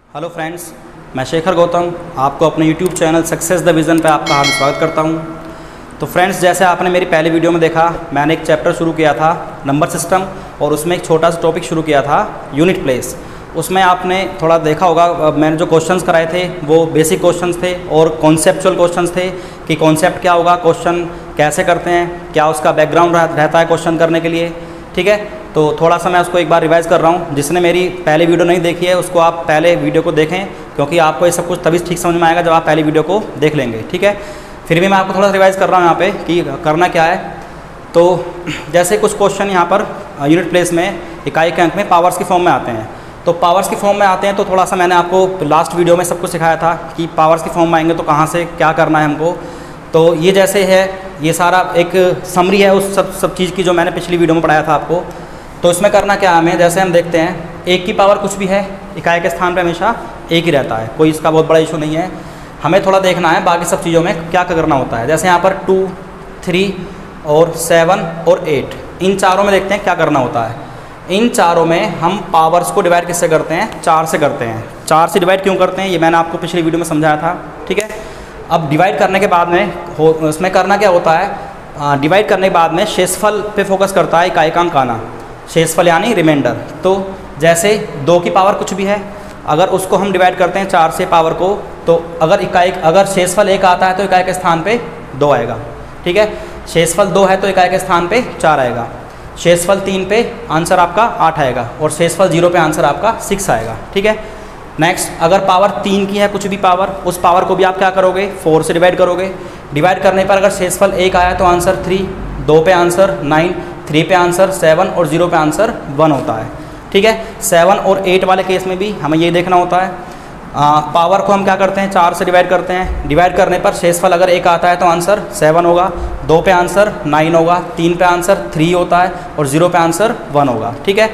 Hello friends, मैं शेखर गौतम आपको अपने YouTube channel success the vision पे आपका हार्दिक स्वागत करता हूं। तो फ्रेंड्स, जैसे आपने मेरी पहली वीडियो में देखा, मैंने एक चैप्टर शुरू किया था नंबर सिस्टम और उसमें एक छोटा सा टॉपिक शुरू किया था यूनिट प्लेस। उसमें आपने थोड़ा देखा होगा, मैंने जो क्वेश्चंस कराए थे वो बेसिक क्वेश्चंस थे और कॉन्सेप्चुअल क्वेश्चंस थे कि कॉन्सेप्ट क्या होगा, क्वेश्चन कैसे करते हैं, क्या उसका बैकग्राउंड रहता है क्वेश्चन करने के लिए। ठीक है, तो थोड़ा सा मैं उसको एक बार रिवाइज़ कर रहा हूँ। जिसने मेरी पहली वीडियो नहीं देखी है उसको आप पहले वीडियो को देखें, क्योंकि आपको ये सब कुछ तभी ठीक समझ में आएगा जब आप पहली वीडियो को देख लेंगे। ठीक है, फिर भी मैं आपको थोड़ा सा रिवाइज़ कर रहा हूँ यहाँ पे कि करना क्या है। तो जैसे कुछ क्वेश्चन यहाँ पर यूनिट प्लेस में इकाई के अंक में पावर्स की फॉर्म में आते हैं। तो पावर्स की फॉर्म में आते हैं तो थोड़ा सा मैंने आपको लास्ट वीडियो में सब कुछ सिखाया था कि पावर्स की फॉर्म में आएंगे तो कहाँ से क्या करना है हमको। तो ये जैसे है, ये सारा एक समरी है उस सब चीज़ की जो मैंने पिछली वीडियो में पढ़ाया था आपको। तो इसमें करना क्या है हमें, जैसे हम देखते हैं एक की पावर कुछ भी है, इकाई के स्थान पे हमेशा एक ही रहता है, कोई इसका बहुत बड़ा इशू नहीं है। हमें थोड़ा देखना है बाकी सब चीज़ों में क्या करना होता है। जैसे यहाँ पर 2, 3 और 7 और 8, इन चारों में देखते हैं क्या करना होता है। इन चारों में हम पावर्स को डिवाइड किससे करते हैं? 4 से करते हैं। 4 से डिवाइड क्यों करते हैं ये मैंने आपको पिछली वीडियो में समझाया था। ठीक है, अब डिवाइड करने के बाद में इसमें करना क्या होता है, डिवाइड करने के बाद में शेषफल पे फोकस करता है इकाई का अंक आना, शेषफल यानी रिमाइंडर। तो जैसे 2 की पावर कुछ भी है, अगर उसको हम डिवाइड करते हैं 4 से पावर को, तो अगर शेषफल 1 आता है तो इकाई के स्थान पे 2 आएगा। ठीक है, शेषफल 2 है तो इकाई के स्थान पे 4 आएगा, शेषफल 3 पे आंसर आपका 8 आएगा और शेषफल 0 पे आंसर आपका 6 आएगा। ठीक है, नेक्स्ट अगर पावर 3 की है कुछ भी पावर, उस पावर को भी आप क्या करोगे? 4 से डिवाइड करोगे। डिवाइड करने पर अगर शेषफल 1 आया तो आंसर 3, 2 पे आंसर 9, 3 पे आंसर 7 और 0 पे आंसर 1 होता है। ठीक है, 7 और 8 वाले केस में भी हमें ये देखना होता है, पावर को हम क्या करते हैं? 4 से डिवाइड करते हैं। डिवाइड करने पर शेषफल अगर 1 आता है तो आंसर 7 होगा, 2 पे आंसर 9 होगा, 3 पे आंसर 3 होता है और 0 पे आंसर 1 होगा। ठीक है,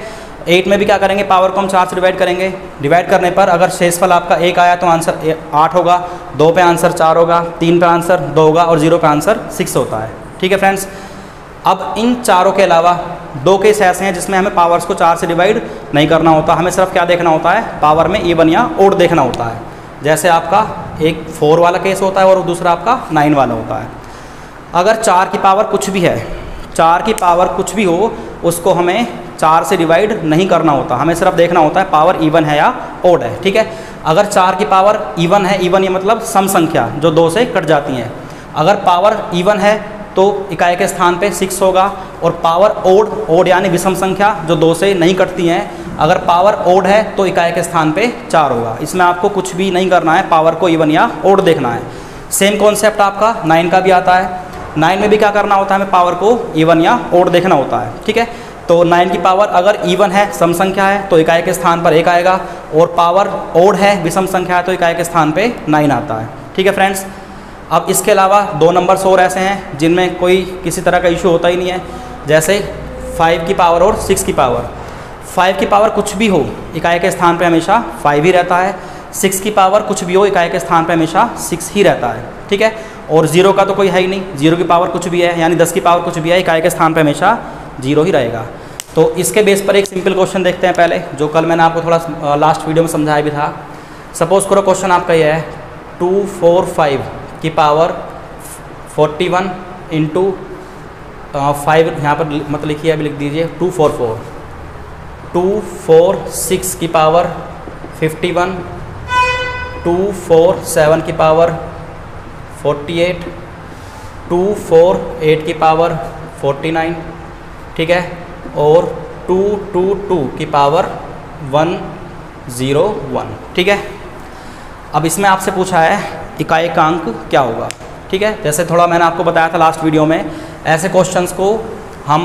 8 में भी क्या करेंगे? पावर को हम 4 से डिवाइड करेंगे। डिवाइड करने पर अगर शेषफल आपका 1 आया तो आंसर 8 होगा, 2 पे आंसर 4 होगा, 3 पे आंसर 2 होगा और 0 पे आंसर 6 होता है। ठीक है फ्रेंड्स, अब इन चारों के अलावा 2 केस ऐसे हैं जिसमें हमें पावर्स को 4 से डिवाइड नहीं करना होता। हमें सिर्फ क्या देखना होता है? पावर में इवन या ओड देखना होता है। जैसे आपका एक 4 वाला केस होता है और दूसरा आपका 9 वाला होता है। अगर 4 की पावर कुछ भी है, 4 की पावर कुछ भी हो, उसको हमें 4 से डिवाइड नहीं करना होता। हमें सिर्फ देखना होता है पावर इवन है या ओड है। ठीक है, अगर 4 की पावर इवन है, इवन ये मतलब सम संख्या जो 2 से कट जाती हैं। अगर पावर इवन है तो इकाई के स्थान पे 6 होगा, और पावर ओड यानी विषम संख्या जो 2 से नहीं कटती हैं, अगर पावर ओड है तो इकाई के स्थान पे 4 होगा। इसमें आपको कुछ भी नहीं करना है, पावर को इवन या ओड देखना है। सेम कॉन्सेप्ट आपका 9 का भी आता है। 9 में भी क्या करना होता है? हमें पावर को इवन या ओड देखना होता है। ठीक है, तो 9 की पावर अगर इवन है, सम संख्या है, तो इकाई के स्थान पर 1 आएगा, और पावर ओड है, विषम संख्या है, तो इकाई के स्थान पे 9 आता है। ठीक है फ्रेंड्स, अब इसके अलावा 2 नंबर्स और ऐसे हैं जिनमें कोई किसी तरह का इशू होता ही नहीं है। जैसे 5 की पावर और 6 की पावर। 5 की पावर कुछ भी हो, इकाई के स्थान पे हमेशा 5 ही रहता है। 6 की पावर कुछ भी हो, इकाई के स्थान पे हमेशा 6 ही रहता है। ठीक है, और 0 का तो कोई है ही नहीं। 0 की पावर कुछ भी है, यानी 10 की पावर कुछ भी है, इकाई के स्थान पे हमेशा 0 ही रहेगा। तो इसके बेस पर एक सिंपल क्वेश्चन देखते हैं पहले, जो कल मैंने आपको थोड़ा लास्ट वीडियो में समझाया भी था। सपोज करो क्वेश्चन आपका ये है 245 की पावर 41 इंटू 5, यहाँ पर मत लिखिए, अभी लिख दीजिए 244। 246 की पावर 51, 247 की पावर 48, 248 की पावर 49। ठीक है, और 222 की पावर 101। ठीक है, अब इसमें आपसे पूछा है इकाई का अंक क्या होगा। ठीक है, जैसे थोड़ा मैंने आपको बताया था लास्ट वीडियो में, ऐसे क्वेश्चंस को हम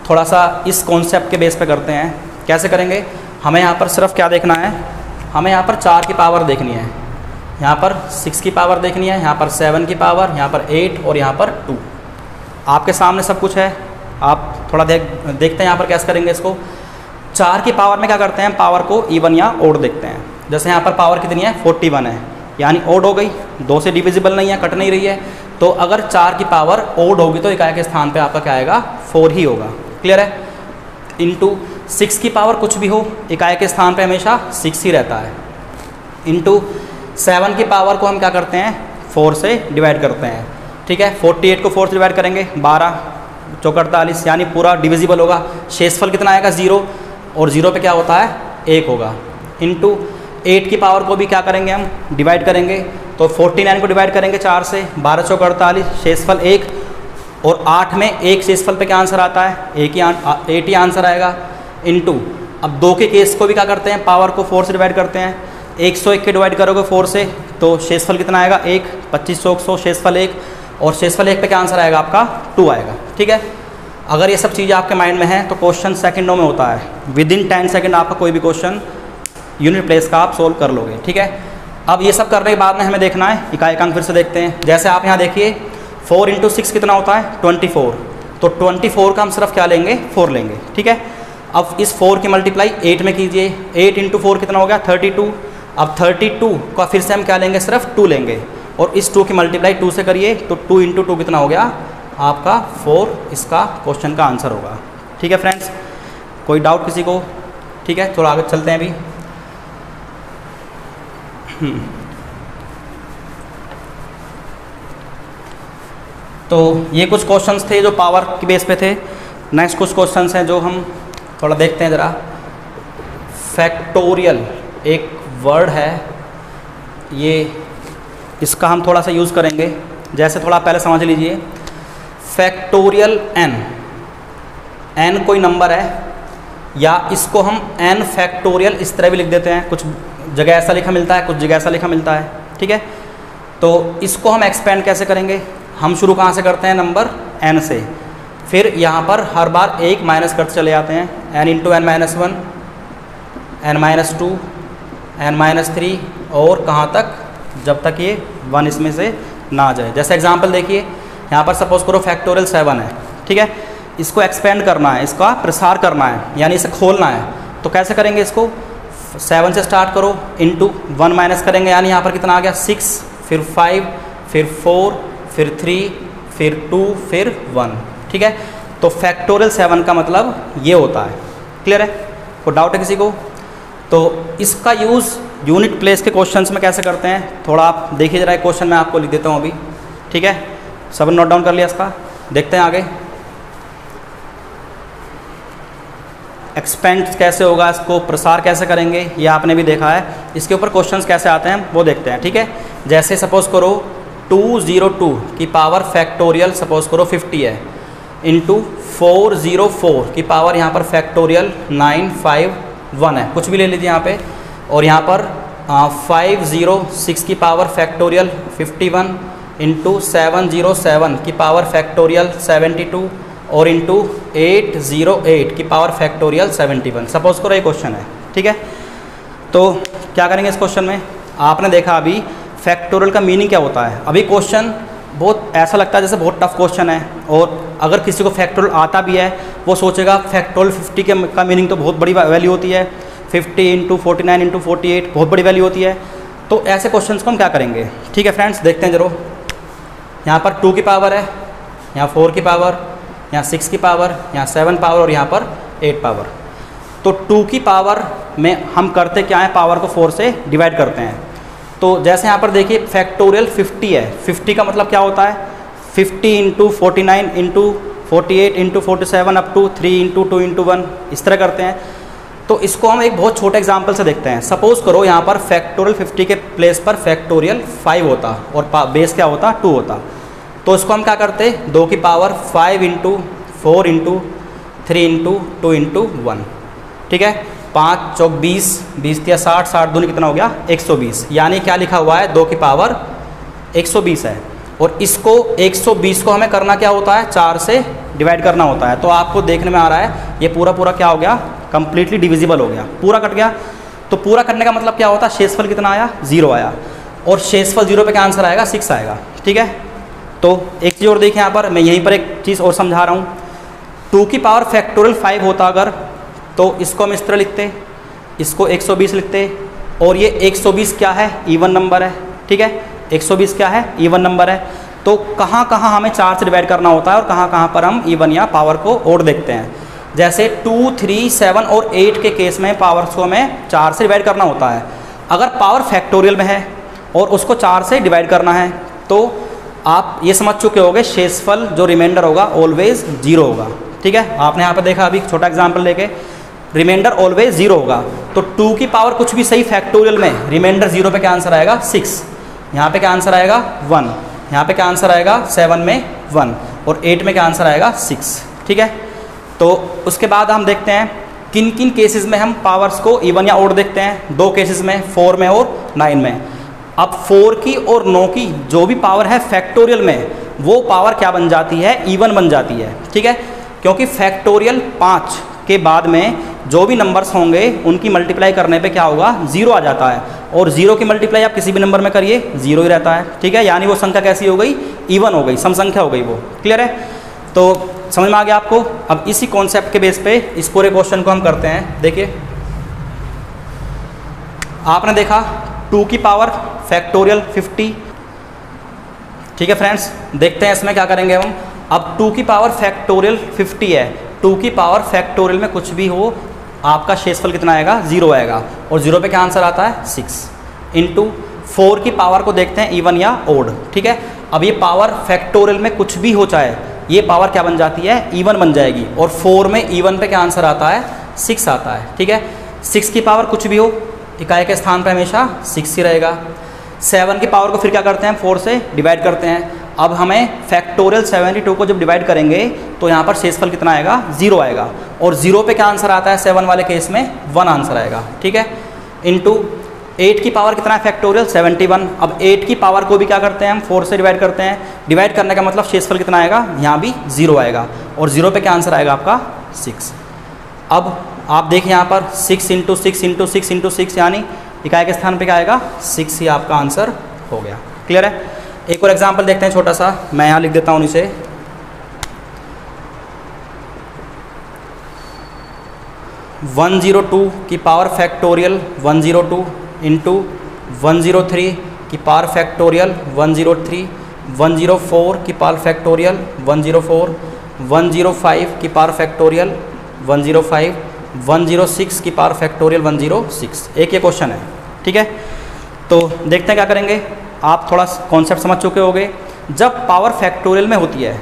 थोड़ा सा इस कॉन्सेप्ट के बेस पे करते हैं। कैसे करेंगे? हमें यहाँ पर सिर्फ क्या देखना है? हमें यहाँ पर 4 की पावर देखनी है, यहाँ पर 6 की पावर देखनी है, यहाँ पर 7 की पावर, यहाँ पर 8 और यहाँ पर 2। आपके सामने सब कुछ है, आप थोड़ा देखते हैं यहाँ पर कैसे करेंगे इसको। 4 की पावर में क्या करते हैं? पावर को इवन या ओड देखते हैं। जैसे यहाँ पर पावर कितनी है? 41 है, यानी ओड हो गई, 2 से डिविजिबल नहीं है, कट नहीं रही है। तो अगर 4 की पावर ओड होगी तो इकाई के स्थान पे आपका क्या आएगा? 4 ही होगा। क्लियर है? इंटू 6 की पावर कुछ भी हो, इकाई के स्थान पे हमेशा 6 ही रहता है। इंटू 7 की पावर को हम क्या करते हैं 4 से डिवाइड करते हैं, ठीक है। 48 को 4 से डिवाइड करेंगे 12 चौक 48, यानी पूरा डिविजिबल होगा। शेषफल कितना आएगा 0, और 0 पे क्या होता है 1 होगा। इंटू 8 की पावर को भी क्या करेंगे हम डिवाइड करेंगे, तो 49 को डिवाइड करेंगे 4 से, 12 चौक 48, शेषफल 1, और 8 में 1 शेषफल पे क्या आंसर आता है 8 ही आंसर आएगा। इंटू अब 2 के केस को भी क्या करते हैं पावर को 4 से डिवाइड करते हैं, 101 के डिवाइड करोगे 4 से तो शेषफल कितना आएगा 1, 25 चौक 100 शेषफल 1, और शेषफल 1 पे क्या आंसर आएगा आपका 2 आएगा, ठीक है। अगर ये सब चीज़ें आपके माइंड में हैं तो क्वेश्चन सेकंडों में होता है, विद इन 10 सेकंड आपका कोई भी क्वेश्चन यूनिट प्लेस का आप सोल्व कर लोगे, ठीक है। अब ये सब करने के बाद में हमें देखना है इकाई अंक, फिर से देखते हैं। जैसे आप यहाँ देखिए 4 × 6 कितना होता है 24, तो 24 का हम सिर्फ क्या लेंगे 4 लेंगे, ठीक है। अब इस 4 की मल्टीप्लाई 8 में कीजिए, 8 × 4 कितना हो गया 32। अब 32 का फिर से हम क्या लेंगे सिर्फ 2 लेंगे, और इस 2 की मल्टीप्लाई 2 से करिए, तो 2 × 2 कितना हो गया आपका 4, इसका क्वेश्चन का आंसर होगा, ठीक है फ्रेंड्स। कोई डाउट किसी को? ठीक है, थोड़ा आगे चलते हैं अभी। तो ये कुछ क्वेश्चंस थे जो पावर के बेस पे थे। नेक्स्ट कुछ क्वेश्चंस हैं जो हम थोड़ा देखते हैं ज़रा। फैक्टोरियल एक वर्ड है, ये इसका हम थोड़ा सा यूज़ करेंगे। जैसे थोड़ा पहले समझ लीजिए, फैक्टोरियल n कोई नंबर है, या इसको हम n फैक्टोरियल इस तरह भी लिख देते हैं। कुछ जगह ऐसा लिखा मिलता है, कुछ जगह ऐसा लिखा मिलता है, ठीक है। तो इसको हम एक्सपेंड कैसे करेंगे, हम शुरू कहाँ से करते हैं नंबर n से, फिर यहाँ पर हर बार 1 माइनस करते चले जाते हैं, n × n-1, n-2, n-3, और कहाँ तक जब तक ये 1 इसमें से ना आ जाए। जैसे एग्जांपल देखिए, यहाँ पर सपोज करो फैक्टोरियल 7 है, ठीक है। इसको एक्सपेंड करना है, इसका प्रसार करना है, यानी इसे खोलना है। तो कैसे करेंगे इसको, 7 से स्टार्ट करो, इंटू 1 माइनस करेंगे, यानी यहाँ पर कितना आ गया 6, फिर 5, फिर 4, फिर 3, फिर 2, फिर 1, ठीक है। तो फैक्टोरियल 7 का मतलब ये होता है। क्लियर है? कोई डाउट है किसी को? तो इसका यूज़ यूनिट प्लेस के क्वेश्चंस में कैसे करते हैं, थोड़ा आप देखिए जरा। एक क्वेश्चन मैं आपको लिख देता हूँ अभी, ठीक है। सब नोट डाउन कर लिया इसका, देखते हैं आगे। एक्सपेंड कैसे होगा, इसको प्रसार कैसे करेंगे, ये आपने भी देखा है। इसके ऊपर क्वेश्चंस कैसे आते हैं वो देखते हैं, ठीक है। जैसे सपोज करो 202 की पावर फैक्टोरियल सपोज करो 50 है, इंटू 404 की पावर यहाँ पर फैक्टोरियल 951 है, कुछ भी ले लीजिए यहाँ पे। और यहाँ पर 506 की पावर फैक्टोरियल 51, इंटू 707 की पावर फैक्टोरियल 72, और इंटू 808 की पावर फैक्टोरियल 71। सपोज करो ये क्वेश्चन है, ठीक है। तो क्या करेंगे इस क्वेश्चन में, आपने देखा अभी फैक्टोरियल का मीनिंग क्या होता है। अभी क्वेश्चन बहुत ऐसा लगता है जैसे बहुत टफ क्वेश्चन है, और अगर किसी को फैक्टोरियल आता भी है वो सोचेगा फैक्टोरियल 50 का मीनिंग तो बहुत बड़ी वैल्यू होती है, 50 × 49 × 48 बहुत बड़ी वैल्यू होती है। तो ऐसे क्वेश्चंस को हम क्या करेंगे, ठीक है फ्रेंड्स, देखते हैं जरूर। यहाँ पर 2 की पावर है, यहाँ 4 की पावर, यहाँ 6 की पावर, यहाँ 7 पावर, और यहाँ पर 8 पावर। तो 2 की पावर में हम करते क्या है, पावर को 4 से डिवाइड करते हैं। तो जैसे यहाँ पर देखिए फैक्टोरियल 50 है, 50 का मतलब क्या होता है 50 × 49 × 48 × 47 अप टू 3 × 2 × 1, इस तरह करते हैं। तो इसको हम एक बहुत छोटे एग्जाम्पल से देखते हैं। सपोज़ करो यहाँ पर फैक्टोरियल 50 के प्लेस पर फैक्टोरियल 5 होता और बेस क्या होता 2 होता। तो इसको हम क्या करते, 2 की पावर 5 × 4 × 3 × 2 × 1, ठीक है। 5 चौक 20, 20 या 60, 60 दूनी कितना हो गया 120, यानी क्या लिखा हुआ है 2 की पावर 120 है। और इसको 120 को हमें करना क्या होता है, 4 से डिवाइड करना होता है। तो आपको देखने में आ रहा है ये पूरा पूरा क्या हो गया, कंप्लीटली डिविजिबल हो गया, पूरा कट गया। तो पूरा कटने का मतलब क्या होता है, शेषफल कितना आया 0 आया, और शेषफल 0 पे क्या आंसर आएगा 6 आएगा, ठीक है। तो एक चीज़ और देखिए यहाँ पर, मैं यहीं पर एक चीज़ और समझा रहा हूँ। 2 की पावर फैक्टोरियल 5 होता अगर, तो इसको हम इस तरह लिखते, इसको 120 लिखते, और ये 120 क्या है, इवन नंबर है, ठीक है। 120 क्या है, इवन नंबर है। तो कहाँ कहाँ हमें 4 से डिवाइड करना होता है और कहाँ कहाँ पर हम इवन या पावर को और देखते हैं। जैसे 2, 3, 7 और 8 के केस में पावर्स को हमें 4 से डिवाइड करना होता है, अगर पावर फैक्टोरियल में है और उसको 4 से डिवाइड करना है तो आप ये समझ चुके होंगे शेषफल जो रिमाइंडर होगा ऑलवेज 0 होगा। ठीक है, आपने यहाँ पर देखा अभी छोटा एग्जाम्पल लेके, रिमाइंडर ऑलवेज 0 होगा। तो 2 की पावर कुछ भी सही फैक्टोरियल में रिमाइंडर 0 पे क्या आंसर आएगा 6, यहाँ पे क्या आंसर आएगा 1, यहाँ पे क्या आंसर आएगा 7 में 1 और 8 में क्या आंसर आएगा 6। ठीक है, तो उसके बाद हम देखते हैं किन किन केसेस में हम पावर्स को इवन या ओड देखते हैं। 2 केसेस में, 4 में और 9 में। अब 4 की और 9 की जो भी पावर है फैक्टोरियल में, वो पावर क्या बन जाती है, इवन बन जाती है। ठीक है, क्योंकि फैक्टोरियल 5 के बाद में जो भी नंबर्स होंगे उनकी मल्टीप्लाई करने पे क्या होगा 0 आ जाता है, और 0 की मल्टीप्लाई आप किसी भी नंबर में करिए 0 ही रहता है। ठीक है, यानी वो संख्या कैसी हो गई, इवन हो गई, सम संख्या हो गई वो। क्लियर है, तो समझ में आ गया आपको। अब इसी कॉन्सेप्ट के बेस पे इस पूरे क्वेश्चन को हम करते हैं। देखिए, आपने देखा 2 की पावर फैक्टोरियल 50। ठीक है फ्रेंड्स, देखते हैं इसमें क्या करेंगे हम। अब 2 की पावर फैक्टोरियल 50 है, 2 की पावर फैक्टोरियल में कुछ भी हो आपका शेषफल कितना आएगा 0 आएगा, और 0 पे क्या आंसर आता है 6 इंटू 4 की पावर को देखते हैं इवन या ओड। ठीक है, अब ये पावर फैक्टोरियल में कुछ भी हो चाहे ये पावर क्या बन जाती है, इवन बन जाएगी, और 4 में इवन पे क्या आंसर आता है 6 आता है। ठीक है, 6 की पावर कुछ भी हो इकाई के स्थान पर हमेशा 6 ही रहेगा। 7 की पावर को फिर क्या करते हैं 4 से डिवाइड करते हैं। अब हमें फैक्टोरियल 72 को जब डिवाइड करेंगे तो यहाँ पर शेषफल कितना आएगा 0 आएगा, और 0 पे क्या आंसर आता है 7 वाले केस में 1 आंसर आएगा। ठीक है, इंटू 8 की पावर कितना है फैक्टोरियल 71। अब 8 की पावर को भी क्या करते हैं हम 4 से डिवाइड करते हैं। डिवाइड करने का मतलब शेषफल कितना आएगा, यहाँ भी 0 आएगा, और 0 पे क्या आंसर आएगा आपका 6। अब आप देखिए यहाँ पर 6 इंटू 6 इंटू 6 इंटू 6 यानी इकाई के स्थान पे क्या आएगा 6 ही आपका आंसर हो गया। क्लियर है, एक और एग्जाम्पल देखते हैं छोटा सा, मैं यहाँ लिख देता हूँ इसे। 102 की पावर फैक्टोरियल 102 इंटू 103 की पावर फैक्टोरियल 103, 104 की पावर फैक्टोरियल 104, 105 की पावर फैक्टोरियल 105, 106 की पावर फैक्टोरियल 106। एक ये क्वेश्चन है। ठीक है, तो देखते हैं क्या करेंगे। आप थोड़ा कॉन्सेप्ट समझ चुके होंगे। जब पावर फैक्टोरियल में होती है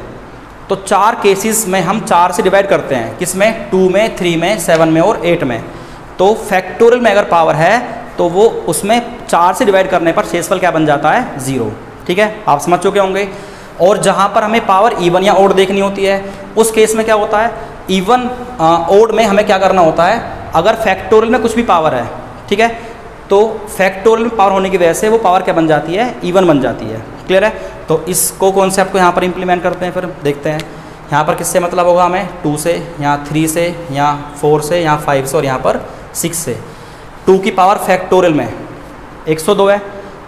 तो 4 केसेस में हम 4 से डिवाइड करते हैं, किसमें 2 में, 3 में, 7 में और 8 में। तो फैक्टोरियल में अगर पावर है तो वो उसमें 4 से डिवाइड करने पर शेषफल क्या बन जाता है 0। ठीक है, आप समझ चुके होंगे। और जहाँ पर हमें पावर इवन या ओड देखनी होती है उस केस में क्या होता है, इवन ओड में हमें क्या करना होता है, अगर फैक्टोरियल में कुछ भी पावर है, ठीक है, तो फैक्टोरियल में पावर होने की वजह से वो पावर क्या बन जाती है, इवन बन जाती है। क्लियर है, तो इसको कॉन्सेप्ट को यहाँ पर इम्प्लीमेंट करते हैं। फिर देखते हैं यहाँ पर किससे मतलब होगा हमें 2 से, यहाँ 3 से, यहाँ 4 से, यहाँ 5 से और यहाँ पर 6 से। 2 की पावर फैक्टोरियल में 102 है,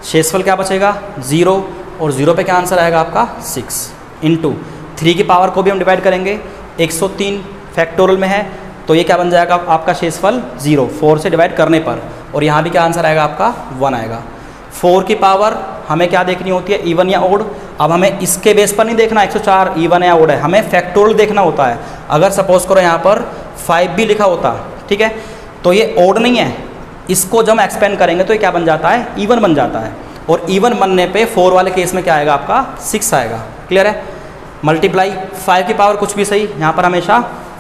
शेषफल क्या बचेगा 0, और 0 पे क्या आंसर आएगा आपका 6 इंटू 3 की पावर को भी हम डिवाइड करेंगे। 103 फैक्टोरियल में है तो ये क्या बन जाएगा आपका शेषफल 0 4 से डिवाइड करने पर, और यहाँ भी क्या आंसर आएगा आपका 1 आएगा। 4 की पावर हमें क्या देखनी होती है, इवन या ओड। अब हमें इसके बेस पर नहीं देखना 104 इवन या ओड है, हमें फैक्टोरियल देखना होता है। अगर सपोज करो यहाँ पर 5 भी लिखा होता, ठीक है, तो ये ओड नहीं है, इसको जब हम एक्सपेंड करेंगे तो ये क्या बन जाता है, इवन बन जाता है। और इवन बनने पे 4 वाले केस में क्या आएगा आपका 6 आएगा। क्लियर है, मल्टीप्लाई 5 की पावर कुछ भी सही, यहाँ पर हमेशा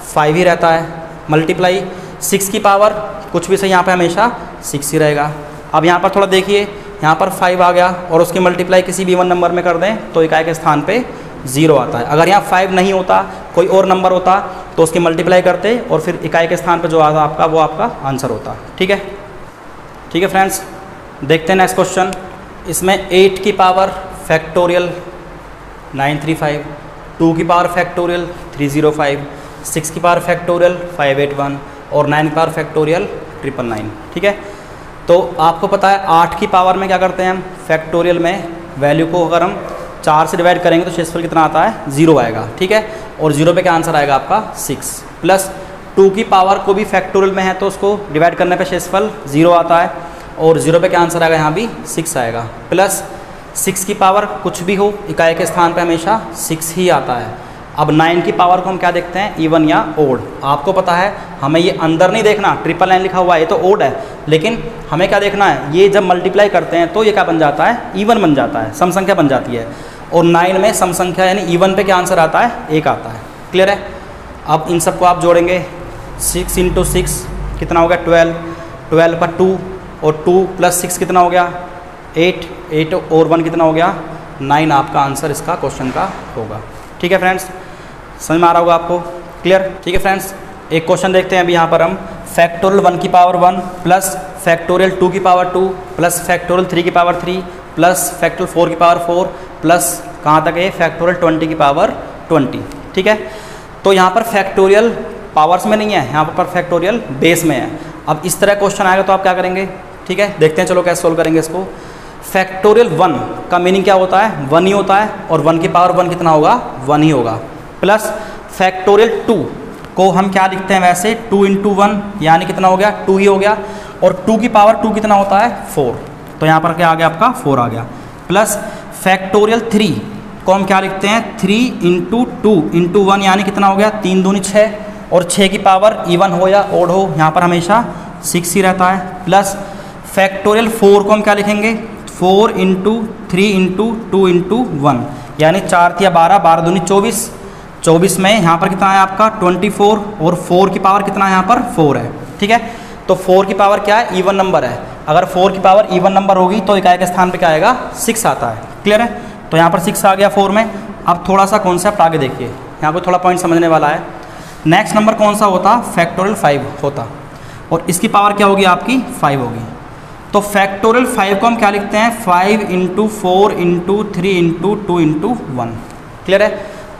5 ही रहता है। मल्टीप्लाई 6 की पावर कुछ भी सही, यहाँ पे हमेशा 6 ही रहेगा। अब यहाँ पर थोड़ा देखिए, यहाँ पर 5 आ गया और उसकी मल्टीप्लाई किसी भी 1 नंबर में कर दें तो इकाई के स्थान पे 0 आता है। अगर यहाँ 5 नहीं होता, कोई और नंबर होता तो उसकी मल्टीप्लाई करते और फिर इकाई के स्थान पे जो आता आपका वो आपका आंसर होता। ठीक है, ठीक है फ्रेंड्स, देखते हैं नेक्स्ट क्वेश्चन। इसमें 8 की पावर फैक्टोरियल 935, 2 की पावर फैक्टोरियल 305, 6 की पावर फैक्टोरियल 581 और 9 की पावर फैक्टोरियल 999। ठीक है, तो आपको पता है 8 की पावर में क्या करते हैं हम, फैक्टोरियल में वैल्यू को अगर हम 4 से डिवाइड करेंगे तो शेषफल कितना आता है 0 आएगा। ठीक है, और 0 पे क्या आंसर आएगा आपका 6, प्लस 2 की पावर को भी फैक्टोरियल में है तो उसको डिवाइड करने पे शेषफल 0 आता है, और 0 पे क्या आंसर आएगा, यहाँ भी 6 आएगा। प्लस 6 की पावर कुछ भी हो, इकाई के स्थान पे हमेशा 6 ही आता है। अब 9 की पावर को हम क्या देखते हैं, इवन या ओड। आपको पता है हमें ये अंदर नहीं देखना, 999 लिखा हुआ है ये तो ओड है, लेकिन हमें क्या देखना है, ये जब मल्टीप्लाई करते हैं तो ये क्या बन जाता है, इवन बन जाता है, सम संख्या बन जाती है। और 9 में सम संख्या यानी इवन पे क्या आंसर आता है, 1 आता है। क्लियर है। अब इन सबको आप जोड़ेंगे, 6 × 6 कितना हो गया 12, 12 पर 2 और 2 + 6 कितना हो गया 8, 8 और 1 कितना हो गया 9। आपका आंसर इसका क्वेश्चन का होगा। ठीक है फ्रेंड्स, समझ में आ रहा होगा आपको। क्लियर। ठीक है फ्रेंड्स, एक क्वेश्चन देखते हैं अभी यहाँ पर हम। फैक्टोरियल 1 की पावर 1 प्लस फैक्टोरियल 2 की पावर 2 प्लस फैक्टोरियल 3 की पावर 3 प्लस फैक्टोरियल 4 की पावर 4 प्लस कहाँ तक है फैक्टोरियल 20 की पावर 20। ठीक है, तो यहाँ पर फैक्टोरियल पावर्स में नहीं है, यहाँ पर फैक्टोरियल बेस में है। अब इस तरह क्वेश्चन आएगा तो आप क्या करेंगे, ठीक है, देखते हैं चलो कैसे सोल्व करेंगे इसको। फैक्टोरियल 1 का मीनिंग क्या होता है, 1 ही होता है, और 1 की पावर 1 कितना होगा 1 ही होगा। प्लस फैक्टोरियल 2 को हम क्या लिखते हैं वैसे 2 × 1 यानी कितना हो गया 2 ही हो गया, और 2 की पावर 2 कितना होता है 4, तो यहाँ पर क्या आ गया आपका 4 आ गया। प्लस फैक्टोरियल 3 को हम क्या लिखते हैं 3 × 2 × 1 यानी कितना हो गया 3 दूनी 6, और 6 की पावर इवन हो या ओड हो यहाँ पर हमेशा 6 ही रहता है। प्लस फैक्टोरियल 4 को हम क्या लिखेंगे 4 × 3 × 2 × 1 यानी 4 × 12, 12 दूनी 24, 24 में यहाँ पर कितना है आपका 24, और 4 की पावर कितना है यहाँ पर 4 है। ठीक है, तो 4 की पावर क्या है इवन नंबर है, अगर 4 की पावर इवन नंबर होगी तो इकाई के स्थान पे क्या आएगा 6 आता है। क्लियर है, तो यहाँ पर 6 आ गया 4 में। अब थोड़ा सा कॉन्सेप्ट आगे देखिए, यहाँ पर थोड़ा पॉइंट समझने वाला है। नेक्स्ट नंबर कौन सा होता, फैक्टोरियल 5 होता, और इसकी पावर क्या होगी आपकी 5 होगी। तो फैक्टोरियल 5 को हम क्या लिखते हैं 5 × 4 × 3 × 2 × 1। क्लियर है,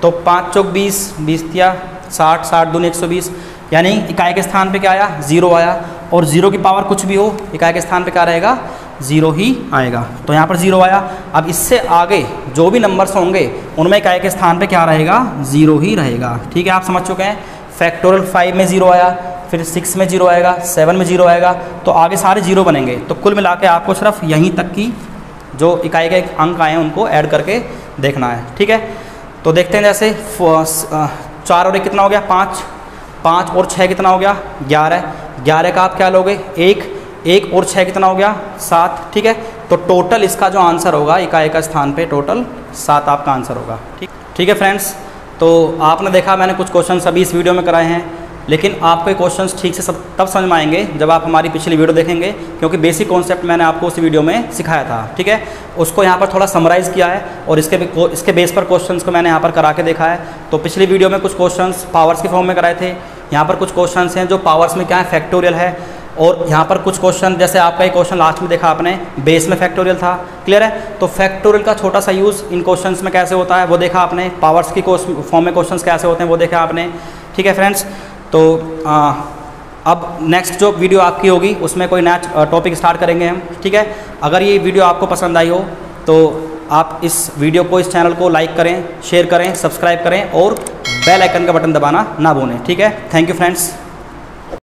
तो 5 चौक 20, 20 या 60, 60 दूनी 120 यानी इकाई के स्थान पे क्या आया 0 आया, और 0 की पावर कुछ भी हो इकाई के स्थान पे क्या रहेगा 0 ही आएगा, तो यहाँ पर 0 आया। अब इससे आगे जो भी नंबर्स होंगे उनमें इकाई के स्थान पे क्या रहेगा 0 ही रहेगा। ठीक है, आप समझ चुके हैं। फैक्टोरियल 5 में 0 आया, फिर 6 में 0 आएगा, 7 में 0 आएगा, तो आगे सारे 0 बनेंगे। तो कुल मिला के आपको सिर्फ यहीं तक की जो इकाई के अंक आए हैं उनको ऐड करके देखना है। ठीक है, तो देखते हैं जैसे 4 और 1 कितना हो गया 5, 5 और 6 कितना हो गया 11, 11 का आप क्या लोगे 1 और 6 कितना हो गया 7। ठीक है, तो टोटल इसका जो आंसर होगा इकाई का स्थान पे टोटल 7 आपका आंसर होगा। ठीक है फ्रेंड्स, तो आपने देखा मैंने कुछ क्वेश्चन अभी इस वीडियो में कराए हैं, लेकिन आपको क्वेश्चंस ठीक से तब समझ में आएंगे जब आप हमारी पिछली वीडियो देखेंगे, क्योंकि बेसिक कॉन्सेप्ट मैंने आपको उस वीडियो में सिखाया था। ठीक है, उसको यहाँ पर थोड़ा समराइज़ किया है, और इसके बेस पर क्वेश्चंस को मैंने यहाँ पर करा के देखा है। तो पिछली वीडियो में कुछ क्वेश्चंस पावर्स के फॉर्म में कराए थे, यहाँ पर कुछ क्वेश्चंस हैं जो पावर्स में क्या है फैक्टोरियल है, और यहाँ पर कुछ क्वेश्चन जैसे आपका एक क्वेश्चन लास्ट में देखा आपने बेस में फैक्टोरियल था। क्लियर है, तो फैक्टोरियल का छोटा सा यूज़ इन क्वेश्चंस में कैसे होता है वो देखा आपने, पावर्स की फॉर्म में क्वेश्चंस कैसे होते हैं वो देखा आपने। ठीक है फ्रेंड्स, तो अब नेक्स्ट जो वीडियो आपकी होगी उसमें कोई नया टॉपिक स्टार्ट करेंगे हम। ठीक है, अगर ये वीडियो आपको पसंद आई हो तो आप इस वीडियो को, इस चैनल को लाइक करें, शेयर करें, सब्सक्राइब करें, और बेल आइकन का बटन दबाना ना भूलें। ठीक है, थैंक यू फ्रेंड्स।